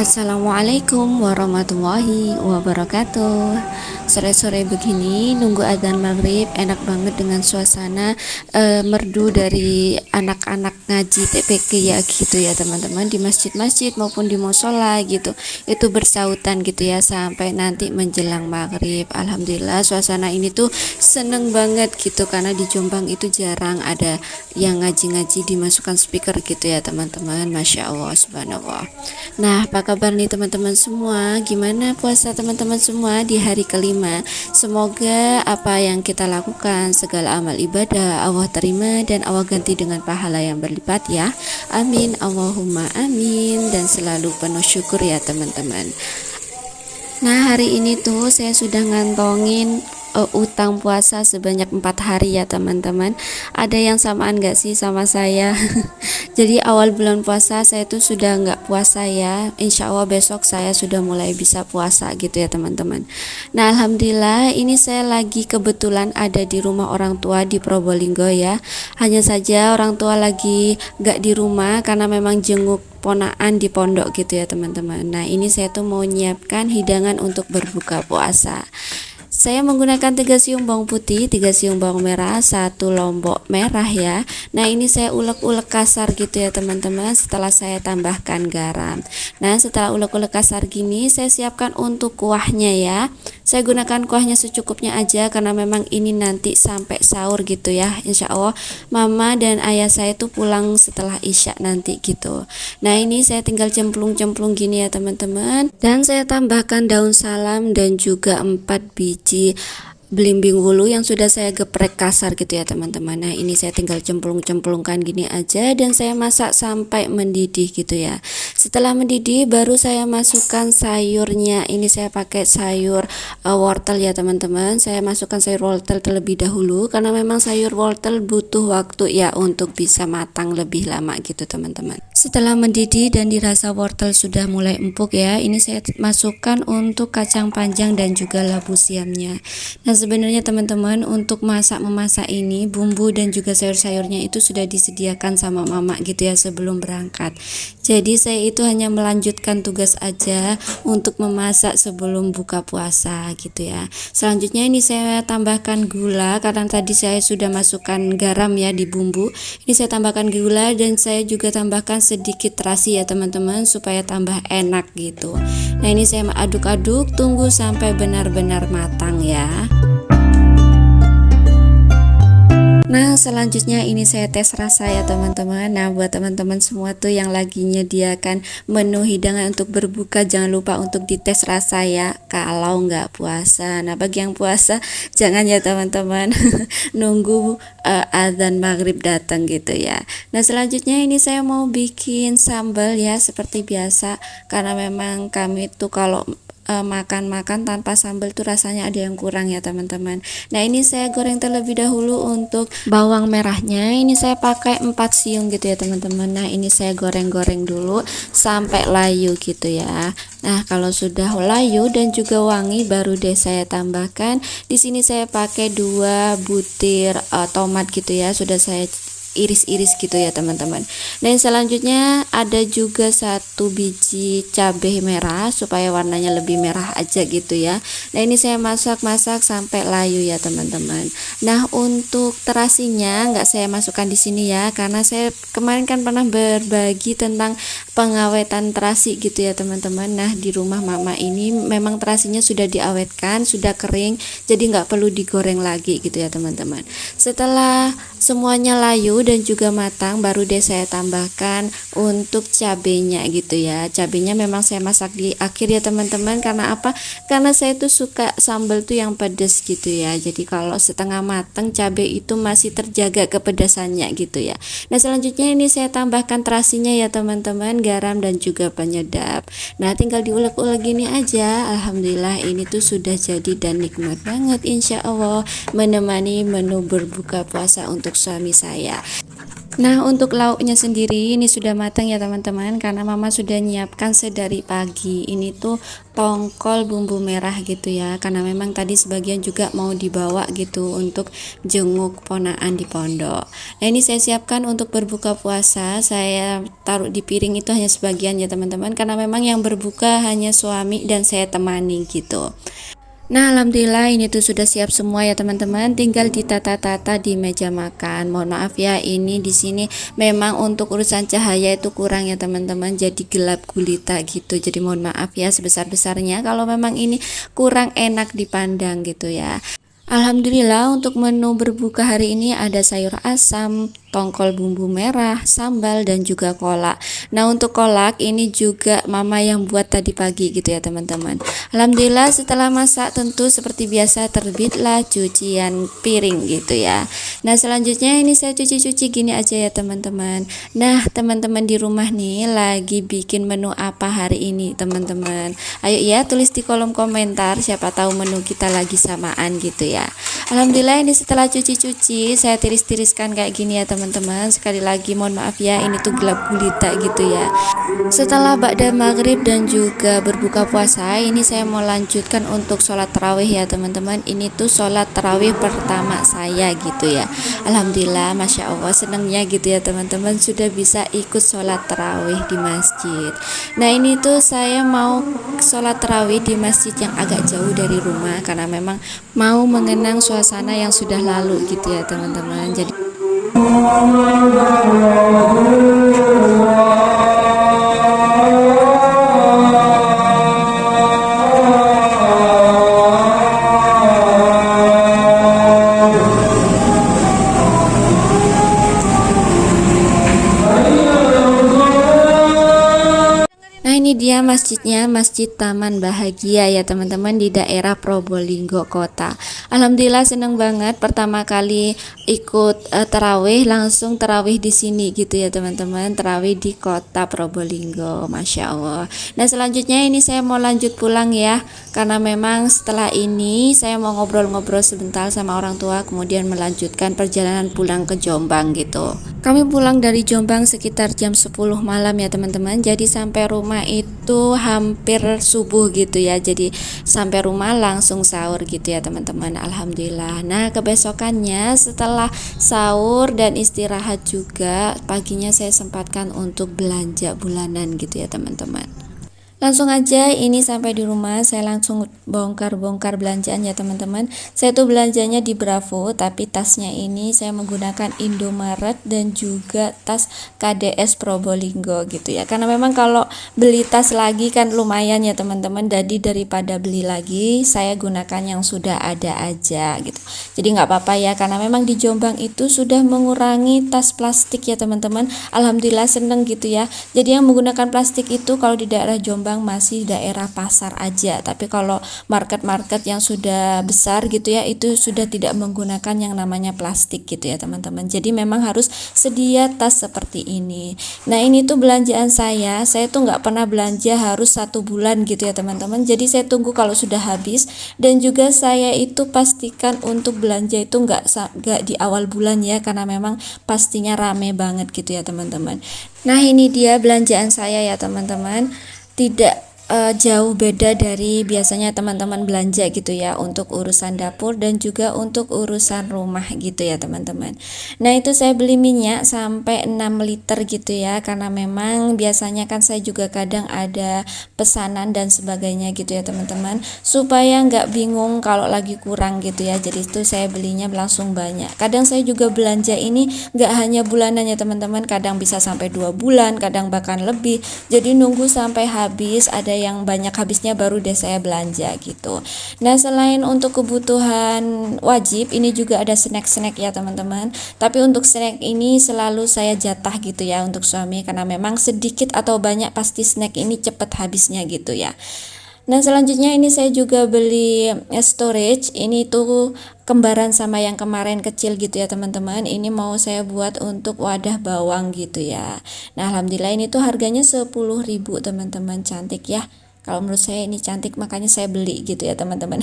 Assalamualaikum warahmatullahi wabarakatuh. Sore-sore begini nunggu adzan maghrib, enak banget dengan suasana merdu dari anak-anak ngaji TPK ya gitu ya teman-teman, di masjid-masjid maupun di musola gitu. Itu bersautan gitu ya sampai nanti menjelang maghrib. Alhamdulillah suasana ini tuh seneng banget gitu, karena di Jombang itu jarang ada yang ngaji-ngaji dimasukkan speaker gitu ya teman-teman. Masya Allah, subhanallah. Nah, apa kabar nih teman-teman semua? Gimana puasa teman-teman semua di hari kelima? Semoga apa yang kita lakukan, segala amal ibadah Allah terima dan Allah ganti dengan pahala yang berlipat ya. Amin, Allahumma amin. Dan selalu penuh syukur ya teman-teman. Nah, hari ini tuh saya sudah ngantongin utang puasa sebanyak 4 hari ya teman-teman. Ada yang samaan gak sih sama saya? Jadi awal bulan puasa saya tuh sudah nggak puasa ya. Insya Allah besok saya sudah mulai bisa puasa gitu ya teman-teman. Nah, alhamdulillah ini saya lagi kebetulan ada di rumah orang tua di Probolinggo ya. Hanya saja orang tua lagi nggak di rumah karena memang jenguk ponaan di pondok gitu ya teman-teman. Nah, ini saya tuh mau nyiapkan hidangan untuk berbuka puasa. Saya menggunakan 3 siung bawang putih, 3 siung bawang merah, 1 lombok merah ya. Nah, ini saya ulek-ulek kasar gitu ya teman-teman, setelah saya tambahkan garam. Nah, setelah ulek-ulek kasar gini, saya siapkan untuk kuahnya ya. Saya gunakan kuahnya secukupnya aja karena memang ini nanti sampai sahur gitu ya. Insya Allah mama dan ayah saya tuh pulang setelah isya nanti gitu. Nah, ini saya tinggal cemplung-cemplung gini ya teman-teman. Dan saya tambahkan daun salam dan juga 4 biji belimbing wulu yang sudah saya geprek kasar gitu ya teman-teman. Nah, ini saya tinggal cemplung-cemplungkan gini aja dan saya masak sampai mendidih gitu ya. Setelah mendidih baru saya masukkan sayurnya. Ini saya pakai sayur wortel ya teman-teman. Saya masukkan sayur wortel terlebih dahulu karena memang sayur wortel butuh waktu ya untuk bisa matang lebih lama gitu teman-teman. Setelah mendidih dan dirasa wortel sudah mulai empuk ya, ini saya masukkan untuk kacang panjang dan juga labu siamnya. Nah, sebenarnya teman-teman untuk memasak ini bumbu dan juga sayur-sayurnya itu sudah disediakan sama mama gitu ya sebelum berangkat. Jadi saya itu hanya melanjutkan tugas aja untuk memasak sebelum buka puasa gitu ya. Selanjutnya ini saya tambahkan gula karena tadi saya sudah masukkan garam ya di bumbu. Ini saya tambahkan gula dan saya juga tambahkan sedikit terasi ya teman-teman supaya tambah enak gitu. Nah, ini saya aduk-aduk, tunggu sampai benar-benar matang ya. Nah, selanjutnya ini saya tes rasa ya teman-teman. Nah, buat teman-teman semua tuh yang lagi nyediakan menu hidangan untuk berbuka, jangan lupa untuk dites rasa ya kalau nggak puasa. Nah, bagi yang puasa jangan ya teman-teman nunggu adzan maghrib datang gitu ya. Nah, selanjutnya ini saya mau bikin sambal ya seperti biasa, karena memang kami tuh kalau makan-makan tanpa sambal tuh rasanya ada yang kurang ya teman-teman. Nah, ini saya goreng terlebih dahulu untuk bawang merahnya. Ini saya pakai 4 siung gitu ya teman-teman. Nah, ini saya goreng-goreng dulu sampai layu gitu ya. Nah, kalau sudah layu dan juga wangi baru deh saya tambahkan. Di sini saya pakai 2 butir tomat gitu ya. Sudah saya iris-iris gitu ya teman-teman. Dan selanjutnya ada juga 1 biji cabai merah supaya warnanya lebih merah aja gitu ya. Nah, ini saya masak-masak sampai layu ya teman-teman. Nah, untuk terasinya nggak saya masukkan di sini ya, karena saya kemarin kan pernah berbagi tentang pengawetan terasi gitu ya teman-teman. Nah, di rumah mama ini memang terasinya sudah diawetkan, sudah kering, jadi nggak perlu digoreng lagi gitu ya teman-teman. Setelah semuanya layu dan juga matang baru deh saya tambahkan untuk cabenya gitu ya. Cabenya memang saya masak di akhir ya teman-teman. Karena apa? Karena saya tuh suka sambal tuh yang pedas gitu ya. Jadi kalau setengah matang cabai itu masih terjaga kepedasannya gitu ya. Nah, selanjutnya ini saya tambahkan terasinya ya teman-teman, garam dan juga penyedap. Nah, tinggal diulek-ulek gini aja. Alhamdulillah ini tuh sudah jadi dan nikmat banget insya Allah menemani menu berbuka puasa untuk suami saya. Nah, untuk lauknya sendiri ini sudah matang ya teman-teman, karena mama sudah nyiapkan sedari pagi. Ini tuh tongkol bumbu merah gitu ya, karena memang tadi sebagian juga mau dibawa gitu untuk jenguk ponaan di pondok. Nah, ini saya siapkan untuk berbuka puasa. Saya taruh di piring itu hanya sebagian ya teman-teman, karena memang yang berbuka hanya suami dan saya temani gitu. Nah, alhamdulillah ini tuh sudah siap semua ya teman-teman. Tinggal ditata-tata di meja makan. Mohon maaf ya, ini di sini memang untuk urusan cahaya itu kurang ya teman-teman. Jadi gelap gulita gitu. Jadi mohon maaf ya sebesar-besarnya kalau memang ini kurang enak dipandang gitu ya. Alhamdulillah untuk menu berbuka hari ini ada sayur asam, tongkol bumbu merah, sambal, dan juga kolak. Nah, untuk kolak ini juga mama yang buat tadi pagi gitu ya teman-teman. Alhamdulillah setelah masak tentu seperti biasa terbitlah cucian piring gitu ya. Nah, selanjutnya ini saya cuci-cuci gini aja ya teman-teman. Nah, teman-teman di rumah nih lagi bikin menu apa hari ini teman-teman? Ayo ya tulis di kolom komentar, siapa tahu menu kita lagi samaan gitu ya. Alhamdulillah ini setelah cuci-cuci saya tiris-tiriskan kayak gini ya teman-teman. Sekali lagi mohon maaf ya, ini tuh gelap gulita gitu ya. Setelah ba'da maghrib dan juga berbuka puasa, ini saya mau lanjutkan untuk sholat tarawih ya teman-teman. Ini tuh sholat tarawih pertama saya gitu ya. Alhamdulillah, masya Allah senangnya gitu ya teman-teman, sudah bisa ikut sholat tarawih di masjid. Nah, ini tuh saya mau sholat tarawih di masjid yang agak jauh dari rumah, karena memang mau mengenang suasana yang sudah lalu gitu ya teman-teman. Jadi ini dia masjidnya, Masjid Taman Bahagia ya teman-teman, di daerah Probolinggo Kota. Alhamdulillah seneng banget pertama kali ikut tarawih, langsung tarawih di sini gitu ya teman-teman, tarawih di kota Probolinggo, masya Allah. Nah, selanjutnya ini saya mau lanjut pulang ya, karena memang setelah ini saya mau ngobrol-ngobrol sebentar sama orang tua, kemudian melanjutkan perjalanan pulang ke Jombang gitu. Kami pulang dari Jombang sekitar jam 10 malam ya teman-teman, jadi sampai rumah itu hampir subuh gitu ya. Jadi sampai rumah langsung sahur gitu ya teman-teman. Alhamdulillah. Nah, kebesokannya setelah sahur dan istirahat juga, paginya saya sempatkan untuk belanja bulanan gitu ya teman-teman. Langsung aja ini sampai di rumah saya langsung bongkar-bongkar belanjaan ya teman-teman. Saya tuh belanjanya di Bravo, tapi tasnya ini saya menggunakan Indomaret dan juga tas KDS Probolinggo gitu ya. Karena memang kalau beli tas lagi kan lumayan ya teman-teman. Jadi daripada beli lagi, saya gunakan yang sudah ada aja gitu. Jadi nggak apa-apa ya, karena memang di Jombang itu sudah mengurangi tas plastik ya teman-teman. Alhamdulillah seneng gitu ya. Jadi yang menggunakan plastik itu kalau di daerah Jombang masih daerah pasar aja, tapi kalau market-market yang sudah besar gitu ya, itu sudah tidak menggunakan yang namanya plastik gitu ya teman-teman. Jadi memang harus sedia tas seperti ini. Nah, ini tuh belanjaan saya tuh nggak pernah belanja harus 1 bulan gitu ya teman-teman. Jadi saya tunggu kalau sudah habis, dan juga saya itu pastikan untuk belanja itu nggak di awal bulan ya, karena memang pastinya rame banget gitu ya teman-teman. Nah, ini dia belanjaan saya ya teman-teman. Tidak jauh beda dari biasanya teman-teman belanja gitu ya, untuk urusan dapur dan juga untuk urusan rumah gitu ya teman-teman. Nah, itu saya beli minyak sampai 6 liter gitu ya, karena memang biasanya kan saya juga kadang ada pesanan dan sebagainya gitu ya teman-teman, supaya nggak bingung kalau lagi kurang gitu ya. Jadi itu saya belinya langsung banyak. Kadang saya juga belanja ini nggak hanya bulanan ya teman-teman, kadang bisa sampai 2 bulan, kadang bahkan lebih. Jadi nunggu sampai habis, ada yang banyak habisnya baru deh saya belanja gitu. Nah, selain untuk kebutuhan wajib, ini juga ada snack-snack ya teman-teman. Tapi untuk snack ini selalu saya jatah gitu ya untuk suami, karena memang sedikit atau banyak pasti snack ini cepet habisnya gitu ya. Nah, selanjutnya ini saya juga beli storage. Ini tuh kembaran sama yang kemarin kecil gitu ya teman-teman. Ini mau saya buat untuk wadah bawang gitu ya. Nah, alhamdulillah ini tuh harganya 10.000 teman-teman, cantik ya. Kalau menurut saya ini cantik, makanya saya beli gitu ya teman-teman.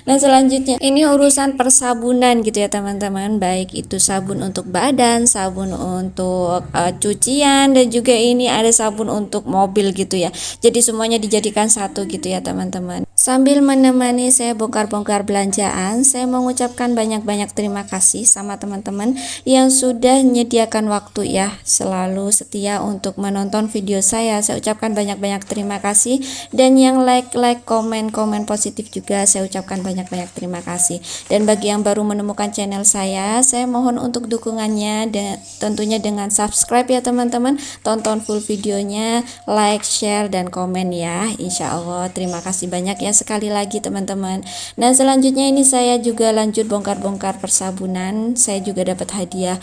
Nah selanjutnya ini urusan persabunan gitu ya teman-teman, baik itu sabun untuk badan, sabun untuk cucian, dan juga ini ada sabun untuk mobil gitu ya. Jadi semuanya dijadikan satu gitu ya teman-teman. Sambil menemani saya bongkar-bongkar belanjaan, saya mengucapkan banyak-banyak terima kasih sama teman-teman yang sudah menyediakan waktu ya, selalu setia untuk menonton video saya. Saya ucapkan banyak-banyak terima kasih, dan yang like, komen positif juga saya ucapkan banyak-banyak terima kasih. Dan bagi yang baru menemukan channel saya mohon untuk dukungannya, dan tentunya dengan subscribe ya teman-teman. Tonton full videonya, like, share, dan komen ya. Insya Allah terima kasih banyak ya sekali lagi teman-teman. Nah selanjutnya ini saya juga lanjut bongkar-bongkar persabunan. Saya juga dapat hadiah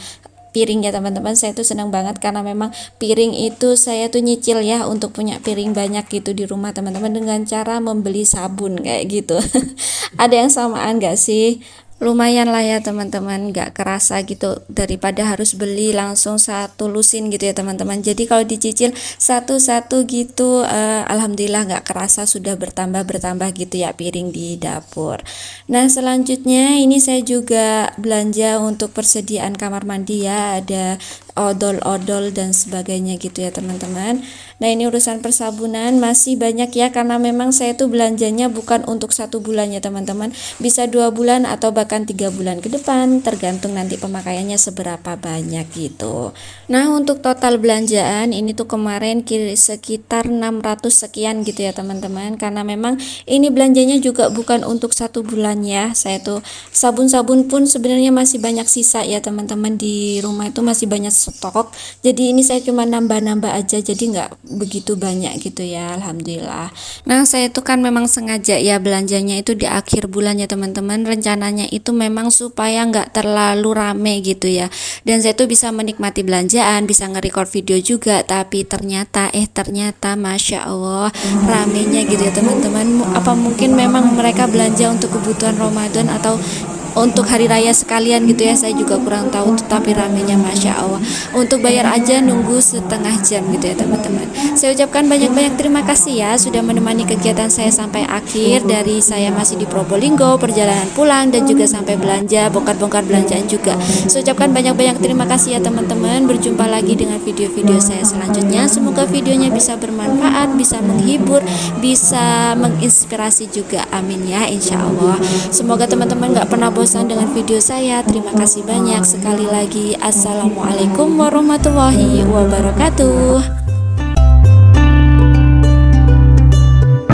piring ya teman-teman. Saya tuh senang banget karena memang piring itu saya tuh nyicil ya untuk punya piring banyak gitu di rumah teman-teman, dengan cara membeli sabun kayak gitu. Ada yang samaan gak sih? Lumayan lah ya teman-teman, gak kerasa gitu daripada harus beli langsung satu lusin gitu ya teman-teman. Jadi kalau dicicil satu-satu gitu, alhamdulillah gak kerasa sudah bertambah gitu ya piring di dapur. Nah selanjutnya ini saya juga belanja untuk persediaan kamar mandi ya, ada odol-odol dan sebagainya gitu ya teman-teman. Nah ini urusan persabunan masih banyak ya, karena memang saya tuh belanjanya bukan untuk 1 bulan ya teman-teman, bisa 2 bulan atau bahkan 3 bulan ke depan, tergantung nanti pemakaiannya seberapa banyak gitu. Nah untuk total belanjaan ini tuh kemarin sekitar 600 sekian gitu ya teman-teman, karena memang ini belanjanya juga bukan untuk 1 bulan ya. Saya tuh sabun-sabun pun sebenarnya masih banyak sisa ya teman-teman, di rumah itu masih banyak stok. Jadi ini saya cuma nambah-nambah aja, jadi nggak begitu banyak gitu ya, alhamdulillah. Nah saya itu kan memang sengaja ya belanjanya itu di akhir bulan ya teman-teman. Rencananya itu memang supaya nggak terlalu rame gitu ya, dan saya tuh bisa menikmati belanjaan, bisa nge-record video juga. Tapi ternyata masya Allah ramenya gitu ya teman-teman. Apa mungkin memang mereka belanja untuk kebutuhan Ramadan atau untuk hari raya sekalian gitu ya, saya juga kurang tahu, tetapi ramenya masya Allah. Untuk bayar aja nunggu setengah jam gitu ya teman-teman. Saya ucapkan banyak-banyak terima kasih ya sudah menemani kegiatan saya sampai akhir. Dari saya masih di Probolinggo, perjalanan pulang, dan juga sampai belanja, bongkar-bongkar belanjaan juga. Saya ucapkan banyak-banyak terima kasih ya teman-teman. Berjumpa lagi dengan video-video saya selanjutnya. Semoga videonya bisa bermanfaat, bisa menghibur, bisa menginspirasi juga, amin ya insya Allah. Semoga teman-teman gak pernah bosan dengan video saya. Terima kasih banyak sekali lagi. Assalamualaikum warahmatullahi wabarakatuh.